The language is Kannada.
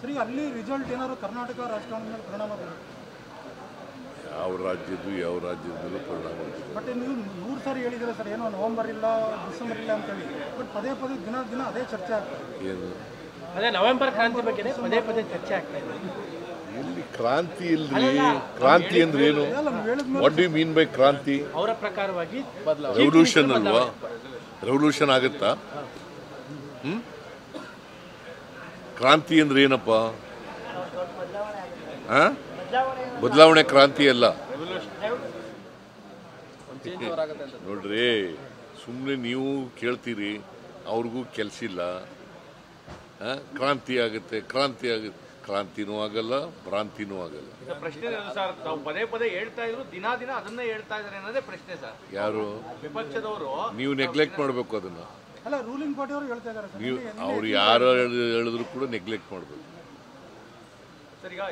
ಸರಿ, ಅಲ್ಲಿ ರಿಸಲ್ಟ್ ಏನಾದ್ರು ಕರ್ನಾಟಕ ರಾಜಕಾರಣದ ಮೇಲೆ ಪರಿಣಾಮ ಬೀರುತ್ತೆ? ಯಾವ ರಾಜ್ಯದಲ್ಲೂ ಪರಿಣಾಮ ಬೀರುತ್ತೆ. ಬಟ್ ನೀವು 100 ಸಾರಿ ಹೇಳಿದ್ದೀರಾ ಸರ್, ಏನೋ ನವೆಂಬರ್ ಇಲ್ಲ ಡಿಸೆಂಬರ್ ಇಲ್ಲ ಅಂತೇಳಿ. ಬಟ್ ಪದೇ ದಿನ ಅದೇ ಚರ್ಚೆ ಆಗ್ತದೆ. ಏನು ಅದೇ ನವೆಂಬರ್ ಕ್ರಾಂತಿ ಬಗ್ಗೆ ಪದೇ ಚರ್ಚೆ ಆಗ್ತಾ ಇದೆ. ಎಲ್ಲಿ ಕ್ರಾಂತಿ ಇಲ್ರಿ? ಕ್ರಾಂತಿ ಅಂದ್ರೆ ಏನು? What do you mean by kranti? ಅವರ ಪ್ರಕಾರವಾಗಿ ರೆವಲ್ಯೂಷನ್ ಅಲ್ವಾ? ರೆವಲ್ಯೂಷನ್ ಆಗುತ್ತಾ? ಕ್ರಾಂತಿ ಅಂದ್ರೆ ಏನಪ್ಪ? ಬದಲಾವಣೆ ಕ್ರಾಂತಿ ಅಲ್ಲ ನೋಡ್ರಿ. ಸುಮ್ಮನೆ ನೀವು ಕೇಳ್ತೀರಿ, ಅವ್ರಿಗೂ ಕೆಲಸ ಇಲ್ಲ. ಕ್ರಾಂತಿ ಆಗುತ್ತೆ. ಕ್ರಾಂತಿನೂ ಆಗಲ್ಲ, ಭ್ರಾಂತಿನೂ ಆಗಲ್ಲ. ಪ್ರಶ್ನೆ ಸರ್, ತಾವು ಪದೇ ಹೇಳ್ತಾ ಇದ್ರು, ದಿನ ಅದನ್ನೇ ಹೇಳ್ತಾ ಇದಾರೆ ಅನ್ನೋದೇ ಪ್ರಶ್ನೆ ಸರ್. ಯಾರು? ವಿಪಕ್ಷದವರು. ನೀವು ನೆಗ್ಲೆಕ್ಟ್ ಮಾಡಬೇಕು ಅದನ್ನ. ಅಲ್ಲ, ರೂಲಿಂಗ್ ಪಾರ್ಟಿ ಅವರು ಹೇಳ್ತಾ ಇದ್ದಾರೆ. ನೀವು ಅವ್ರು ಯಾರು ಹೇಳಿದ್ರು ಕೂಡ ನೆಗ್ಲೆಕ್ಟ್ ಮಾಡಬೇಕು. ಸರ್, ಈಗ